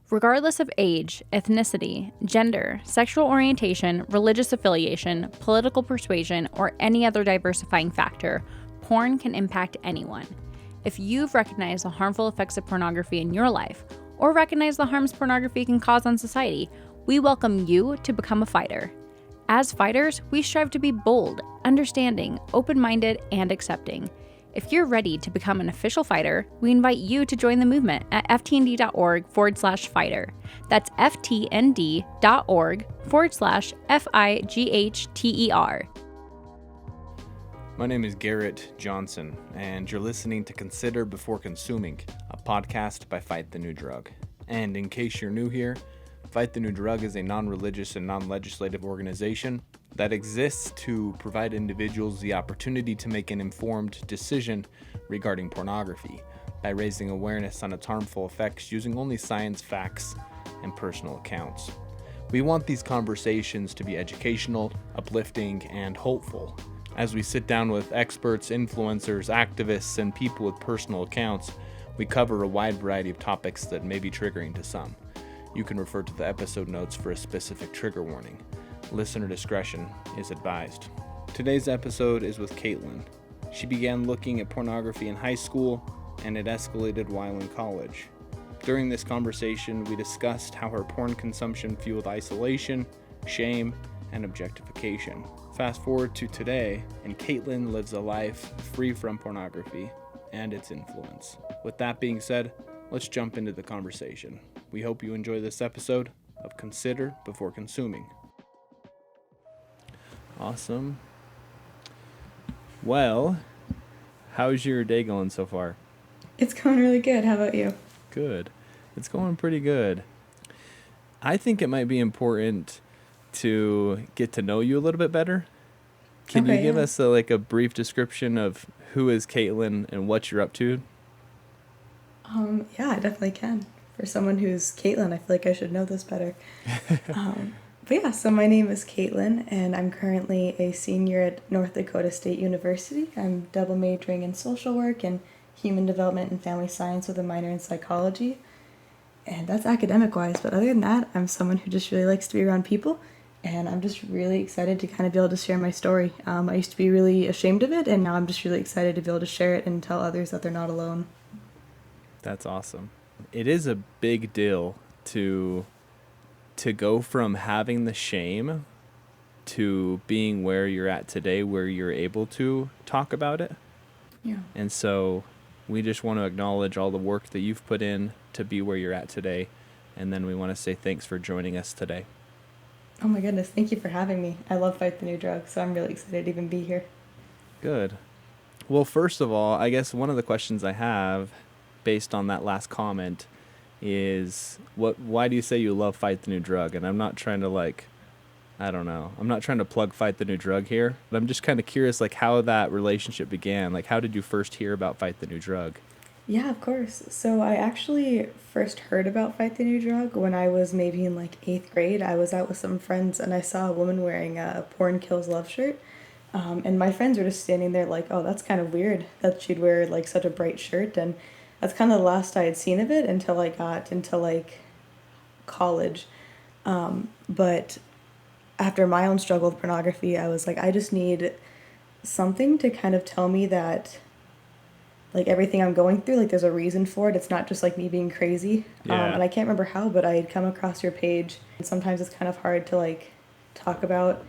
Regardless of age, ethnicity, gender, sexual orientation, religious affiliation, political persuasion, or any other diversifying factor, porn can impact anyone. If you've recognized the harmful effects of pornography in your life, or recognize the harms pornography can cause on society, we welcome you to become a fighter. As fighters, we strive to be bold, understanding, open-minded, and accepting. If you're ready to become an official fighter, we invite you to join the movement at ftnd.org/fighter. That's ftnd.org/FIGHTER. My name is Garrett Jonsson, and you're listening to Consider Before Consuming, a podcast by Fight the New Drug. And in case you're new here, Fight the New Drug is a non-religious and non-legislative organization that exists to provide individuals the opportunity to make an informed decision regarding pornography by raising awareness on its harmful effects using only science, facts, and personal accounts. We want these conversations to be educational, uplifting, and hopeful. As we sit down with experts, influencers, activists, and people with personal accounts, we cover a wide variety of topics that may be triggering to some. You can refer to the episode notes for a specific trigger warning. Listener discretion is advised. Today's episode is with Caitlyn. She began looking at pornography in high school, and it escalated while in college. During this conversation, we discussed how her porn consumption fueled isolation, shame, and objectification. Fast forward to today, and Caitlyn lives a life free from pornography and its influence. With that being said, let's jump into the conversation. We hope you enjoy this episode of Consider Before Consuming. Awesome. Well, how's your day going so far? It's going really good. How about you? Good. It's going pretty good. I think it might be important to get to know you a little bit better. Can you give us a brief description of who is Caitlyn and what you're up to? Yeah, I definitely can. For someone who's Caitlyn, I feel like I should know this better. But yeah, so my name is Caitlyn, and I'm currently a senior at North Dakota State University. I'm double majoring in social work and human development and family science with a minor in psychology. And that's academic-wise, but other than that, I'm someone who just really likes to be around people, and I'm just really excited to kind of be able to share my story. I used to be really ashamed of it, and now I'm just really excited to be able to share it and tell others that they're not alone. That's awesome. It is a big deal to go from having the shame to being where you're at today, where you're able to talk about it. Yeah. And so we just want to acknowledge all the work that you've put in to be where you're at today. And then we want to say thanks for joining us today. Oh my goodness, thank you for having me. I love Fight the New Drug, so I'm really excited to even be here. Good. Well, first of all, I guess one of the questions I have based on that last comment is why do you say you love Fight the New Drug? And I'm not trying to I'm not trying to plug Fight the New Drug here, but I'm just kind of curious how that relationship began. How did you first hear about Fight the New Drug? Yeah, of course. So I actually first heard about Fight the New Drug when I was maybe in 8th grade. I was out with some friends and I saw a woman wearing a Porn Kills Love shirt. And my friends were just standing there oh, that's kind of weird that she'd wear such a bright shirt. And that's kind of the last I had seen of it until I got into college. But after my own struggle with pornography, I was I just need something to kind of tell me that everything I'm going through, there's a reason for it. It's not just me being crazy. Yeah. And I can't remember how, but I had come across your page. And sometimes it's kind of hard to talk about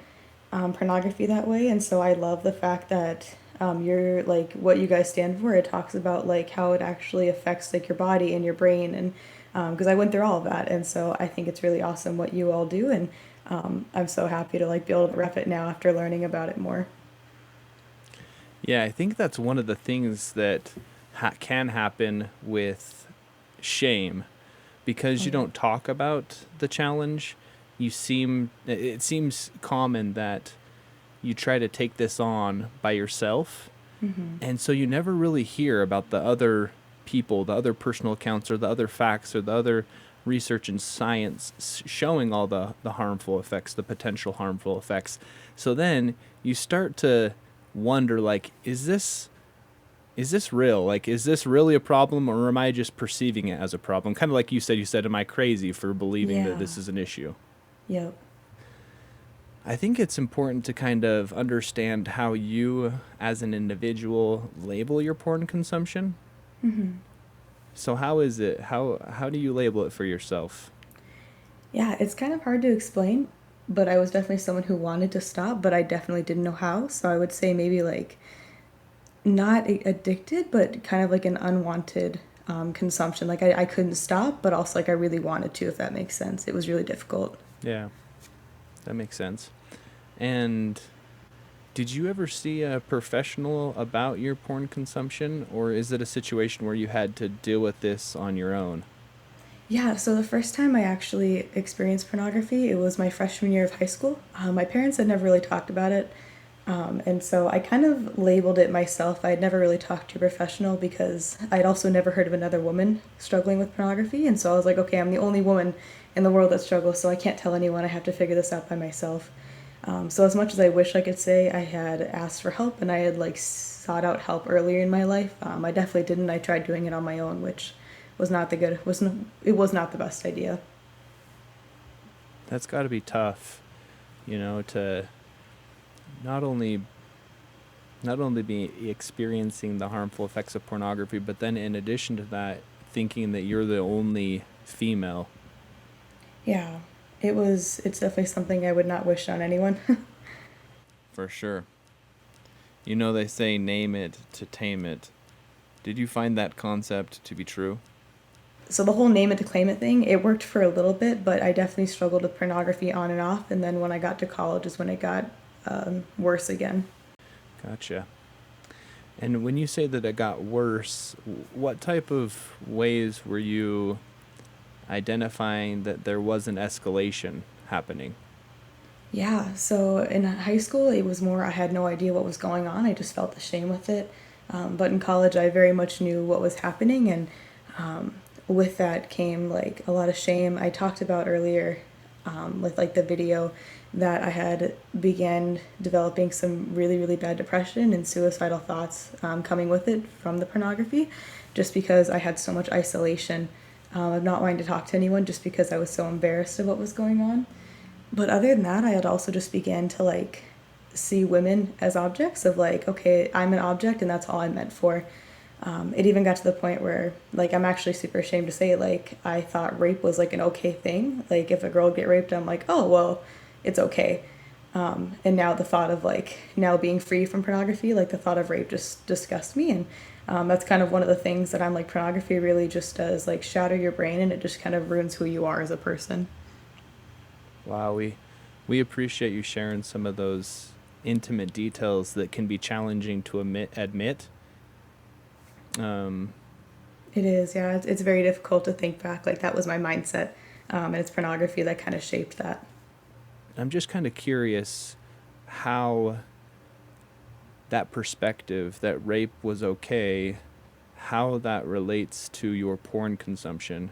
pornography that way. And so I love the fact that you're what you guys stand for. It talks about how it actually affects your body and your brain, and because I went through all of that, and so I think it's really awesome what you all do, and I'm so happy to be able to rep it now after learning about it more. Yeah, I think that's one of the things that can happen with shame, because you don't talk about the challenge. It seems common that you try to take this on by yourself. Mm-hmm. And so you never really hear about the other people, the other personal accounts, or the other facts, or the other research and science showing all the harmful effects, the potential harmful effects. So then you start to wonder, is this is this real? Like, is this really a problem, or am I just perceiving it as a problem? Kind of like you said, am I crazy for believing that this is an issue? Yep. I think it's important to kind of understand how you, as an individual, label your porn consumption. Mm-hmm. So how is it? How do you label it for yourself? Yeah, it's kind of hard to explain, but I was definitely someone who wanted to stop, but I definitely didn't know how. So I would say maybe like not addicted, but kind of like an unwanted consumption. Like I couldn't stop, but also like I really wanted to, if that makes sense. It was really difficult. Yeah, that makes sense. And did you ever see a professional about your porn consumption, or is it a situation where you had to deal with this on your own? Yeah, so the first time I actually experienced pornography, it was my freshman year of high school. My parents had never really talked about it, and so I kind of labeled it myself. I had never really talked to a professional because I'd also never heard of another woman struggling with pornography, and so I was like, okay, I'm the only woman in the world that struggles, so I can't tell anyone. I have to figure this out by myself. So as much as I wish I could say I had asked for help and I had like sought out help earlier in my life, I definitely didn't. I tried doing it on my own, which was not it was not the best idea. That's got to be tough, to not only be experiencing the harmful effects of pornography, but then in addition to that, thinking that you're the only female. Yeah, it's definitely something I would not wish on anyone. For sure. They say name it to tame it. Did you find that concept to be true? So the whole name it to claim it thing, it worked for a little bit, but I definitely struggled with pornography on and off. And then when I got to college is when it got worse again. Gotcha. And when you say that it got worse, what type of ways were you identifying that there was an escalation happening? Yeah, so in high school, it was more I had no idea what was going on. I just felt the shame with it. But in college, I very much knew what was happening, and with that came like a lot of shame. I talked about earlier with like the video that I had began developing some really, really bad depression and suicidal thoughts coming with it from the pornography, just because I had so much isolation of not wanting to talk to anyone just because I was so embarrassed of what was going on. But other than that, I had also just began to like see women as objects of like, okay, I'm an object and that's all I'm meant for. It even got to the point where like I'm actually super ashamed to say like I thought rape was like an okay thing. Like if a girl would get raped, I'm like, oh well, it's okay. And now the thought of like now being free from pornography, like the thought of rape just disgusts me. And that's kind of one of the things that I'm like pornography really just does like shatter your brain, and it just kind of ruins who you are as a person. Wow, we appreciate you sharing some of those intimate details that can be challenging to admit. It is, yeah. It's very difficult to think back. Like that was my mindset, and it's pornography that kind of shaped that. I'm just kind of curious how that perspective that rape was okay, how that relates to your porn consumption.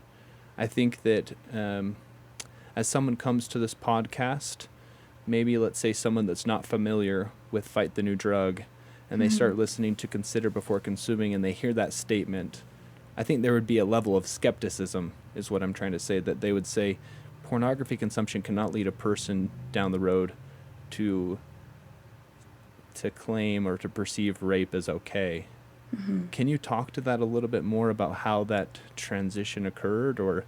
I think that as someone comes to this podcast, maybe let's say someone that's not familiar with Fight the New Drug, and they start listening to Consider Before Consuming, and they hear that statement, I think there would be a level of skepticism, is what I'm trying to say, that they would say pornography consumption cannot lead a person down the road to claim or to perceive rape as okay. Mm-hmm. Can you talk to that a little bit more about how that transition occurred? Or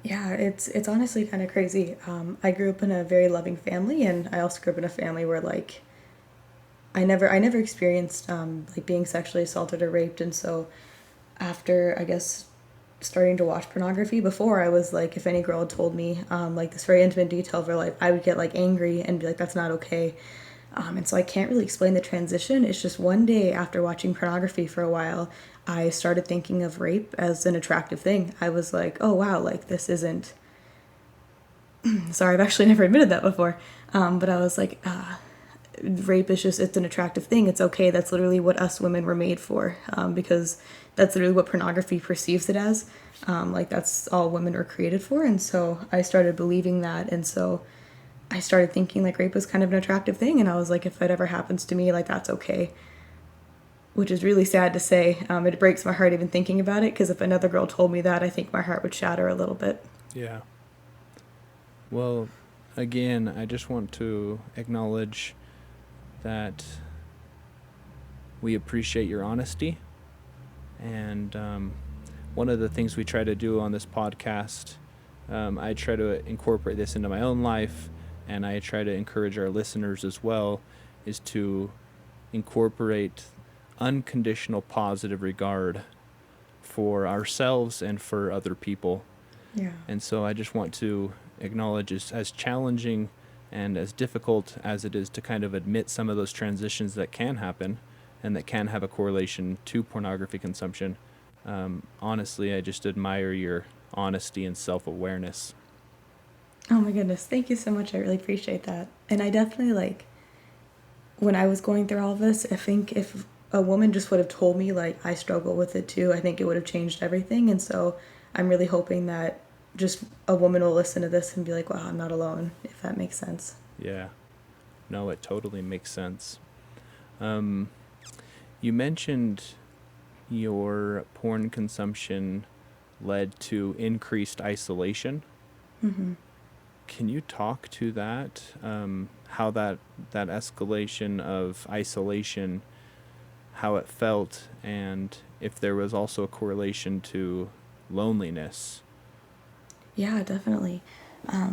yeah, it's honestly kind of crazy. I grew up in a very loving family, and I also grew up in a family where like I never experienced like being sexually assaulted or raped. And so after I guess starting to watch pornography, before I was like, if any girl had told me like this very intimate detail of her life, I would get like angry and be like, that's not okay. And so I can't really explain the transition. It's just one day after watching pornography for a while, I started thinking of rape as an attractive thing. I was like, oh wow, like this isn't sorry, I've actually never admitted that before, but I was like, rape is just, it's an attractive thing. It's okay. That's literally what us women were made for, because that's literally what pornography perceives it as. Like that's all women were created for. And so I started believing that. And so I started thinking like rape was kind of an attractive thing. And I was like, if it ever happens to me, like that's okay. which is really sad to say. It breaks my heart even thinking about it, because if another girl told me that, I think my heart would shatter a little bit. Yeah. Well, again, I just want to acknowledge that we appreciate your honesty. And one of the things we try to do on this podcast, I try to incorporate this into my own life, and I try to encourage our listeners as well, is to incorporate unconditional positive regard for ourselves and for other people. Yeah. And so I just want to acknowledge as challenging and as difficult as it is to kind of admit some of those transitions that can happen and that can have a correlation to pornography consumption. Honestly, I just admire your honesty and self-awareness. Oh my goodness. Thank you so much. I really appreciate that. And I definitely, when I was going through all this, I think if a woman just would have told me, I struggle with it too, I think it would have changed everything. And so I'm really hoping that just a woman will listen to this and be like, wow, I'm not alone, if that makes sense. Yeah. No, it totally makes sense. You mentioned your porn consumption led to increased isolation. Mm-hmm. Can you talk to that? How that escalation of isolation, how it felt, and if there was also a correlation to loneliness? Yeah, definitely.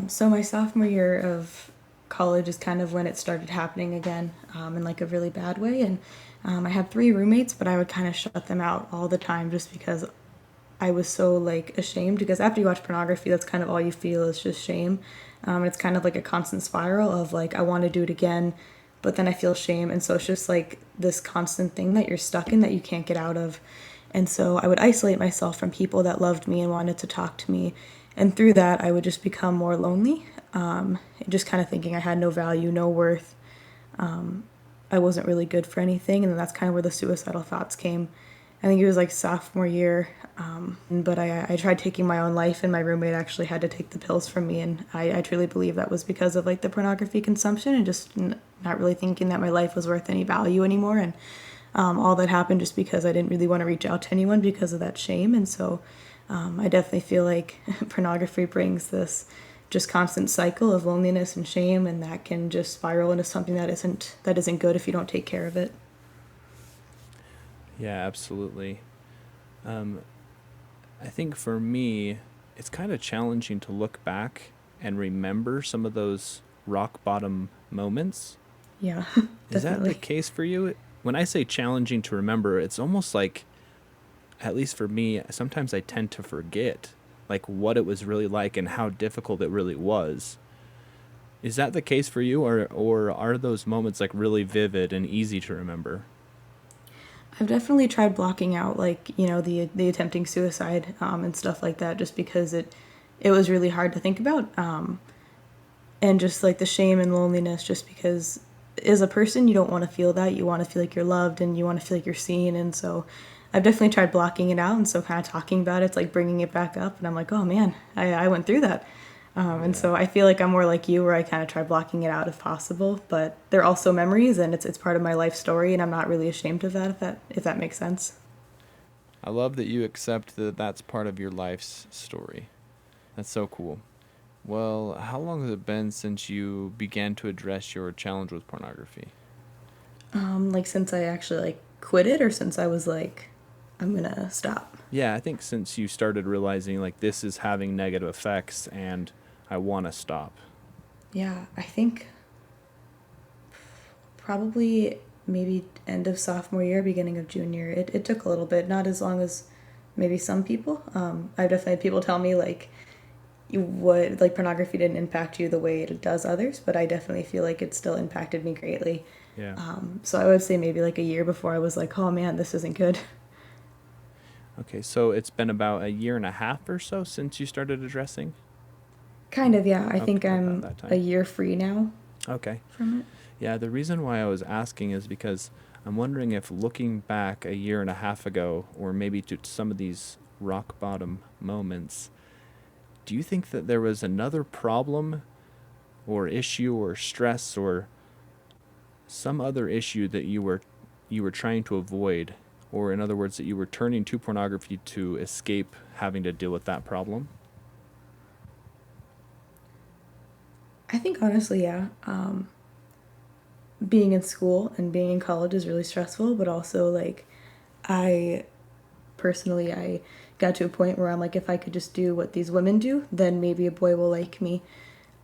So my sophomore year of college is kind of when it started happening again, in a really bad way. And I had 3 roommates, but I would kind of shut them out all the time just because I was so ashamed, because after you watch pornography, that's kind of all you feel is just shame. It's kind of like a constant spiral of I want to do it again, but then I feel shame. And so it's just this constant thing that you're stuck in that you can't get out of. And so I would isolate myself from people that loved me and wanted to talk to me. And through that, I would just become more lonely, just kind of thinking I had no value, no worth. I wasn't really good for anything. And then that's kind of where the suicidal thoughts came. I think it was sophomore year, but I tried taking my own life, and my roommate actually had to take the pills from me. And I truly believe that was because of the pornography consumption and just not really thinking that my life was worth any value anymore. And all that happened just because I didn't really want to reach out to anyone because of that shame. And so I definitely feel like pornography brings this just constant cycle of loneliness and shame, and that can just spiral into something that isn't good if you don't take care of it. Yeah, absolutely. I think for me, it's kind of challenging to look back and remember some of those rock bottom moments. Yeah, Is that definitely. the case for you? When I say challenging to remember, it's almost like, at least for me, sometimes I tend to forget what it was really like and how difficult it really was. Is that the case for you, or are those moments really vivid and easy to remember? I've definitely tried blocking out the attempting suicide and stuff like that, just because it was really hard to think about, and just the shame and loneliness, just because as a person you don't want to feel that. You want to feel like you're loved, and you want to feel like you're seen. And so I've definitely tried blocking it out, and so kind of talking about it's bringing it back up, and I'm like, oh man, I went through that. And so I feel like I'm more like you, where I kind of try blocking it out if possible, but they're also memories, and it's part of my life story, and I'm not really ashamed of that, if that makes sense. I love that you accept that that's part of your life's story. That's so cool. Well, how long has it been since you began to address your challenge with pornography? Since I actually quit it, or since I was I'm gonna stop? Yeah, I think since you started realizing this is having negative effects and I want to stop. Yeah, I think probably maybe end of sophomore year, beginning of junior. It took a little bit, not as long as maybe some people. I've definitely had people tell me pornography didn't impact you the way it does others, but I definitely feel like it still impacted me greatly. Yeah. So I would say maybe a year before I was oh man, this isn't good. Okay, so it's been about a year and a half or so since you started addressing? Kind of, yeah. I think about I'm that time. a year free now Okay. from it. Yeah, the reason why I was asking is because I'm wondering if looking back a year and a half ago, or maybe to some of these rock bottom moments, do you think that there was another problem or issue or stress or some other issue that you were you were trying to avoid, or in other words, that you were turning to pornography to escape having to deal with that problem? I think honestly, yeah. Being in school and being in college is really stressful, but also like I personally I got to a point where I'm like, if I could just do what these women do, then maybe a boy will like me.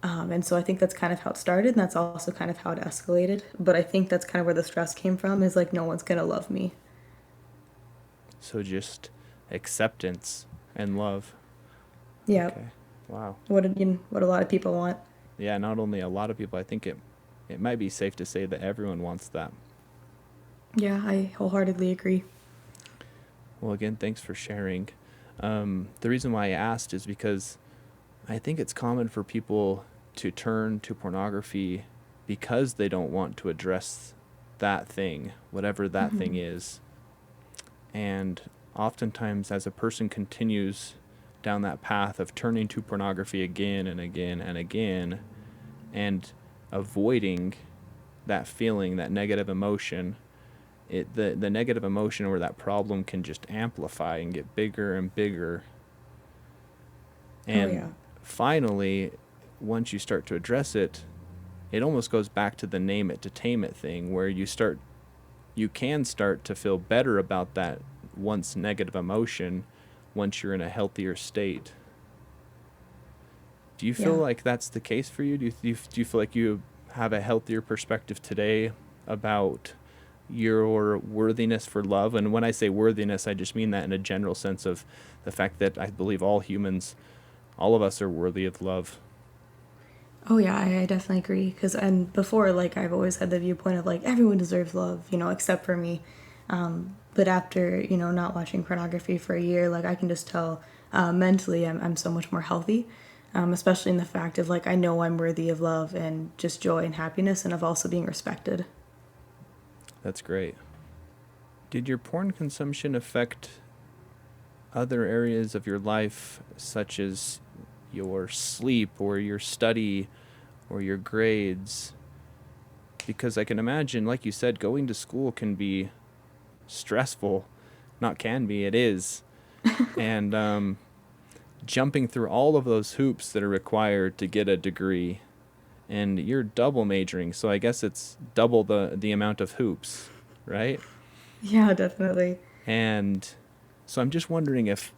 And so I think that's kind of how it started, and that's also kind of how it escalated. But I think that's kind of where the stress came from, is like, no one's gonna love me. So just acceptance and love. Yeah. Okay. Wow. What a lot of people want. Yeah, not only a lot of people, I think it might be safe to say that everyone wants that. Yeah, I wholeheartedly agree. Well, again, thanks for sharing. The reason why I asked is because I think it's common for people to turn to pornography because they don't want to address that thing, whatever that thing is. And oftentimes, as a person continues down that path of turning to pornography again and again and again, and avoiding that feeling, that negative emotion, the negative emotion or that problem can just amplify and get bigger and bigger. And finally, once you start to address it, it almost goes back to the name it to tame it thing, where you can start to feel better about that once negative emotion once you're in a healthier state. Do you feel like that's the case for you? Do you feel like you have a healthier perspective today about your worthiness for love? And when I say worthiness, I just mean that in a general sense of the fact that I believe all of us are worthy of love. Oh yeah, I definitely agree. And before, like, I've always had the viewpoint of like, everyone deserves love, except for me. But after, not watching pornography for a year, like, I can just tell mentally I'm so much more healthy, especially in the fact of like, I know I'm worthy of love and just joy and happiness, and of also being respected. That's great. Did your porn consumption affect other areas of your life, such as your sleep or your study or your grades? Because I can imagine, like you said, going to school can be stressful. Not can be, it is. And jumping through all of those hoops that are required to get a degree. And you're double majoring, so I guess it's double the amount of hoops, right? Yeah, definitely. And so I'm just wondering if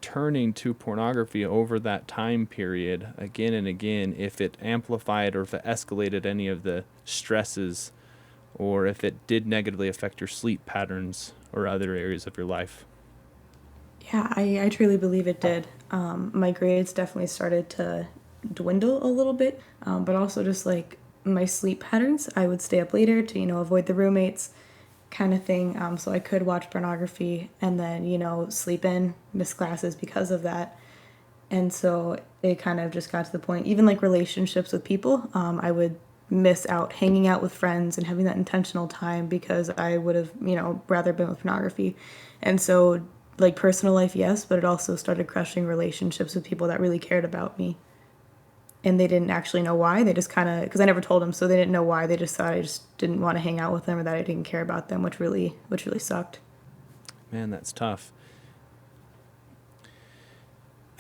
turning to pornography over that time period again and again, if it amplified or if it escalated any of the stresses, or if it did negatively affect your sleep patterns or other areas of your life. Yeah, I truly believe it did. My grades definitely started to dwindle a little bit, but also just like my sleep patterns. I would stay up later to, avoid the roommates kind of thing, so I could watch pornography and then, sleep in, miss classes because of that. And so it kind of just got to the point, even like relationships with people, I would miss out hanging out with friends and having that intentional time because I would have, rather been with pornography. And so, like, personal life, yes, but it also started crushing relationships with people that really cared about me. And they didn't actually know why. They just kind of, because I never told them, so they didn't know why. They just thought I just didn't want to hang out with them or that I didn't care about them, which really sucked. Man, that's tough.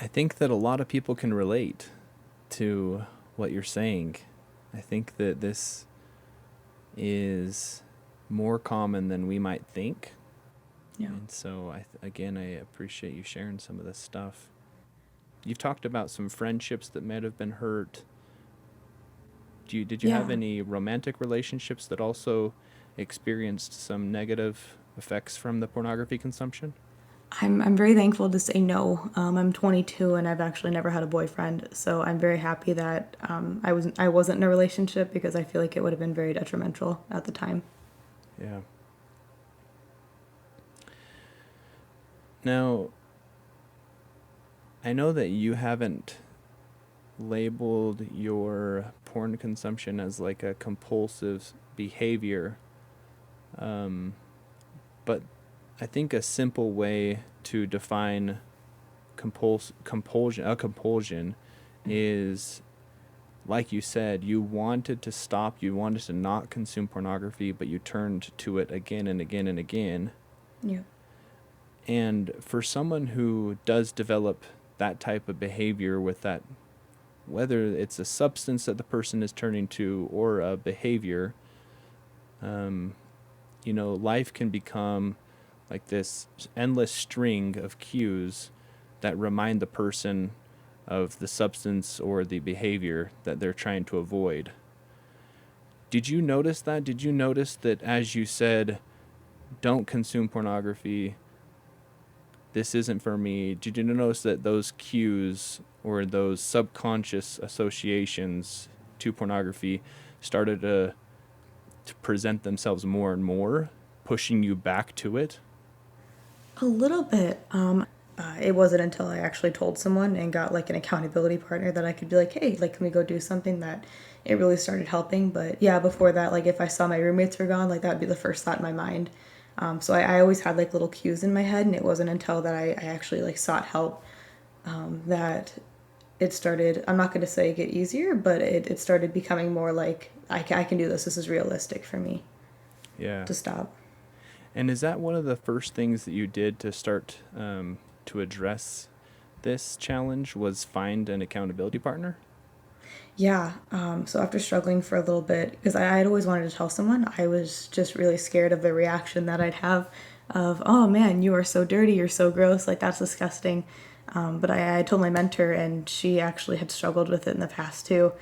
I think that a lot of people can relate to what you're saying. I think that this is more common than we might think. Yeah. And so, I appreciate you sharing some of this stuff. You've talked about some friendships that might have been hurt. Did you have any romantic relationships that also experienced some negative effects from the pornography consumption? I'm very thankful to say no. I'm 22 and I've actually never had a boyfriend, so I'm very happy that I wasn't in a relationship, because I feel like it would have been very detrimental at the time. Yeah. Now, I know that you haven't labeled your porn consumption as like a compulsive behavior, but I think a simple way to define compulsion is like you said, you wanted to stop, you wanted to not consume pornography, but you turned to it again and again and again. Yeah. And for someone who does develop that type of behavior with that, whether it's a substance that the person is turning to or a behavior, life can become like this endless string of cues that remind the person of the substance or the behavior that they're trying to avoid. Did you notice that? Did you notice that as you said, don't consume pornography, this isn't for me, did you notice that those cues or those subconscious associations to pornography started to present themselves more and more, pushing you back to it? A little bit. It wasn't until I actually told someone and got like an accountability partner that I could be like, hey, like, can we go do something, that it really started helping. But yeah, before that, like if I saw my roommates were gone, like that would be the first thought in my mind. So I always had like little cues in my head, and it wasn't until that I actually like sought help that it started, I'm not going to say get easier, but it started becoming more like, I can do this. This is realistic for me to stop. And is that one of the first things that you did to start to address this challenge, was find an accountability partner? Yeah. So after struggling for a little bit, because I had always wanted to tell someone, I was just really scared of the reaction that I'd have of, oh man, you are so dirty, you're so gross, like that's disgusting. But I told my mentor, and she actually had struggled with it in the past too.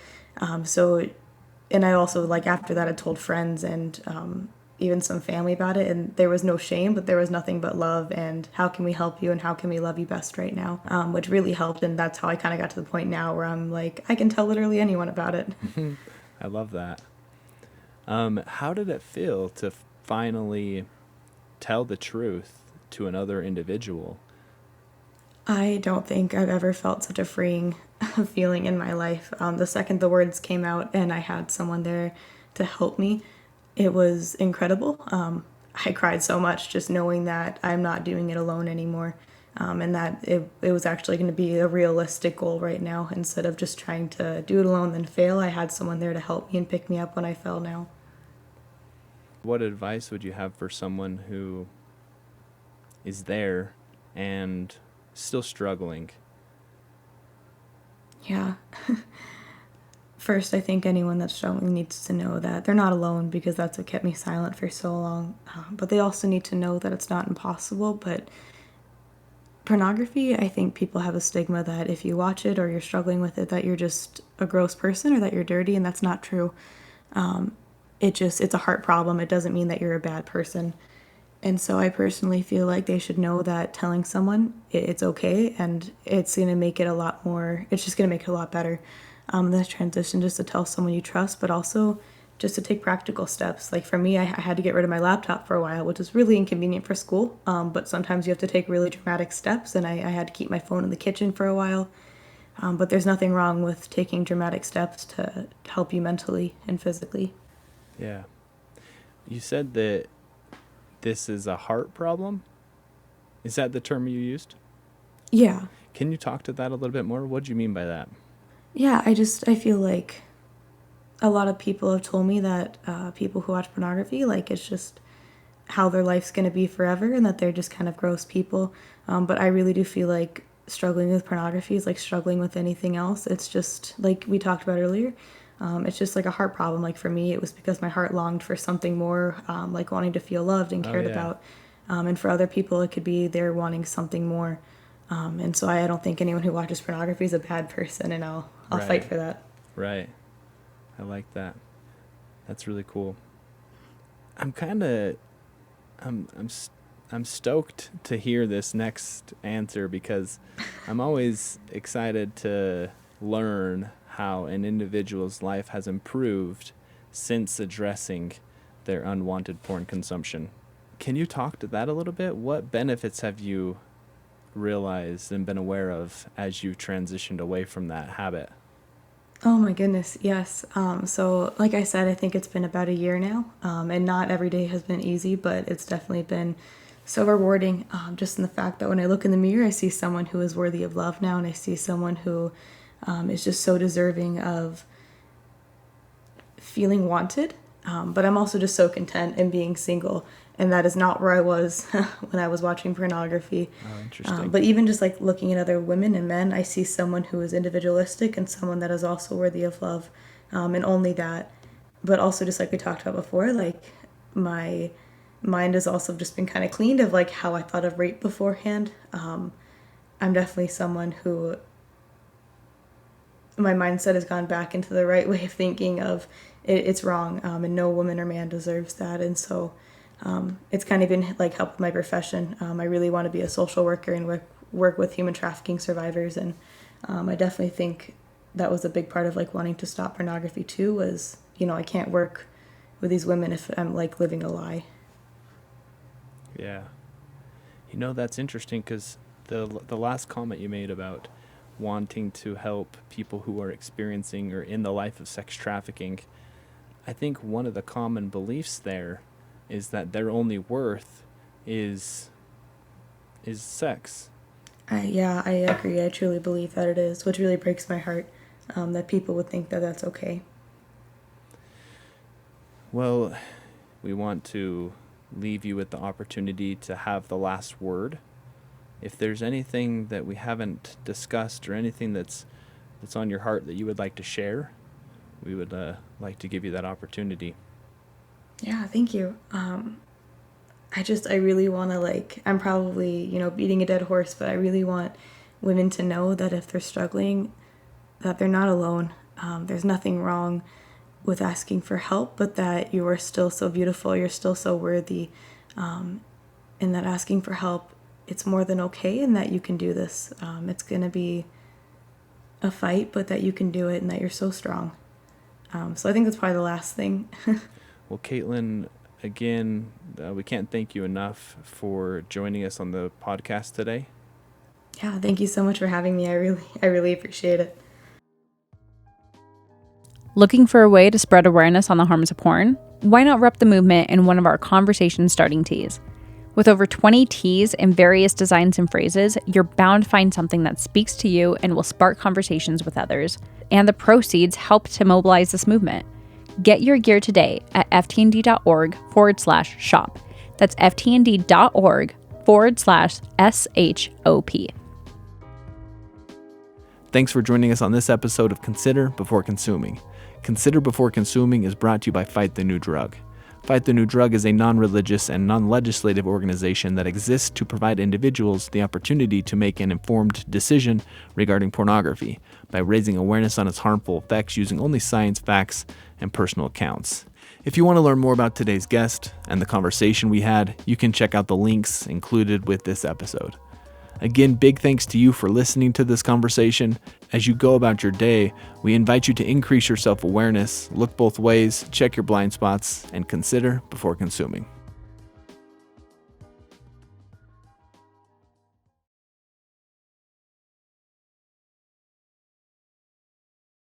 And I also, like after that, I told friends and even some family about it, and there was no shame, but there was nothing but love and how can we help you and how can we love you best right now, which really helped. And that's how I kind of got to the point now where I'm like, I can tell literally anyone about it. I love that. How did it feel to finally tell the truth to another individual? I don't think I've ever felt such a freeing feeling in my life. The second the words came out and I had someone there to help me, it was incredible. I cried so much just knowing that I'm not doing it alone anymore, and that it was actually going to be a realistic goal right now. Instead of just trying to do it alone then fail, I had someone there to help me and pick me up when I fell now. What advice would you have for someone who is there and still struggling? Yeah. First, I think anyone that's struggling needs to know that they're not alone, because that's what kept me silent for so long. But they also need to know that it's not impossible. But pornography, I think people have a stigma that if you watch it or you're struggling with it, that you're just a gross person or that you're dirty, and that's not true. It's a heart problem. It doesn't mean that you're a bad person. And so I personally feel like they should know that telling someone it's okay, and it's going to make it a lot more, it's just going to make it a lot better. This transition, just to tell someone you trust, but also just to take practical steps. Like for me, I had to get rid of my laptop for a while, which is really inconvenient for school. But sometimes you have to take really dramatic steps, and I had to keep my phone in the kitchen for a while. But there's nothing wrong with taking dramatic steps to help you mentally and physically. Yeah. You said that this is a heart problem? Is that the term you used? Yeah. Can you talk to that a little bit more? What do you mean by that? Yeah, I feel like a lot of people have told me that people who watch pornography, like it's just how their life's going to be forever, and that they're just kind of gross people. But I really do feel like struggling with pornography is like struggling with anything else. It's just like we talked about earlier. It's just like a heart problem. Like for me, it was because my heart longed for something more, like wanting to feel loved and cared about. And for other people, it could be they're wanting something more. And so I don't think anyone who watches pornography is a bad person, and I'll fight for that. Right. I like that. That's really cool. I'm stoked to hear this next answer, because I'm always excited to learn how an individual's life has improved since addressing their unwanted porn consumption. Can you talk to that a little bit? What benefits have you realized and been aware of as you transitioned away from that habit? Oh my goodness, yes. So like I said, I think it's been about a year now, and not every day has been easy, but it's definitely been so rewarding, just in the fact that when I look in the mirror, I see someone who is worthy of love now, and I see someone who is just so deserving of feeling wanted, but I'm also just so content in being single, and that is not where I was when I was watching pornography. Oh, interesting. But even just like looking at other women and men, I see someone who is individualistic and someone that is also worthy of love, and only that. But also, just like we talked about before, like my mind has also just been kind of cleaned of like how I thought of rape beforehand. I'm definitely someone who my mindset has gone back into the right way of thinking of it's wrong, and no woman or man deserves that. And so it's kind of been like helped my profession. I really want to be a social worker and work with human trafficking survivors. And I definitely think that was a big part of like wanting to stop pornography too, was, I can't work with these women if I'm like living a lie. Yeah. That's interesting because the last comment you made about wanting to help people who are experiencing or in the life of sex trafficking, I think one of the common beliefs there is that their only worth is sex. I agree. I truly believe that it is, which really breaks my heart, that people would think that that's okay. Well, we want to leave you with the opportunity to have the last word. If there's anything that we haven't discussed or anything that's on your heart that you would like to share, we would like to give you that opportunity. Yeah, thank you. I really want to I'm probably, beating a dead horse, but I really want women to know that if they're struggling, that they're not alone. There's nothing wrong with asking for help, but that you are still so beautiful, you're still so worthy, and that asking for help, it's more than okay, and that you can do this. It's going to be a fight, but that you can do it and that you're so strong. So I think that's probably the last thing. Well, Caitlyn, again, we can't thank you enough for joining us on the podcast today. Yeah, thank you so much for having me. I really appreciate it. Looking for a way to spread awareness on the harms of porn? Why not rep the movement in one of our conversation starting tees? With over 20 tees in various designs and phrases, you're bound to find something that speaks to you and will spark conversations with others. And the proceeds help to mobilize this movement. Get your gear today at ftnd.org/shop. That's ftnd.org/SHOP. Thanks for joining us on this episode of Consider Before Consuming. Consider Before Consuming is brought to you by Fight the New Drug. Fight the New Drug is a non-religious and non-legislative organization that exists to provide individuals the opportunity to make an informed decision regarding pornography by raising awareness on its harmful effects using only science, facts, and personal accounts. If you want to learn more about today's guest and the conversation we had, you can check out the links included with this episode. Again, big thanks to you for listening to this conversation. As you go about your day, we invite you to increase your self-awareness, look both ways, check your blind spots, and consider before consuming.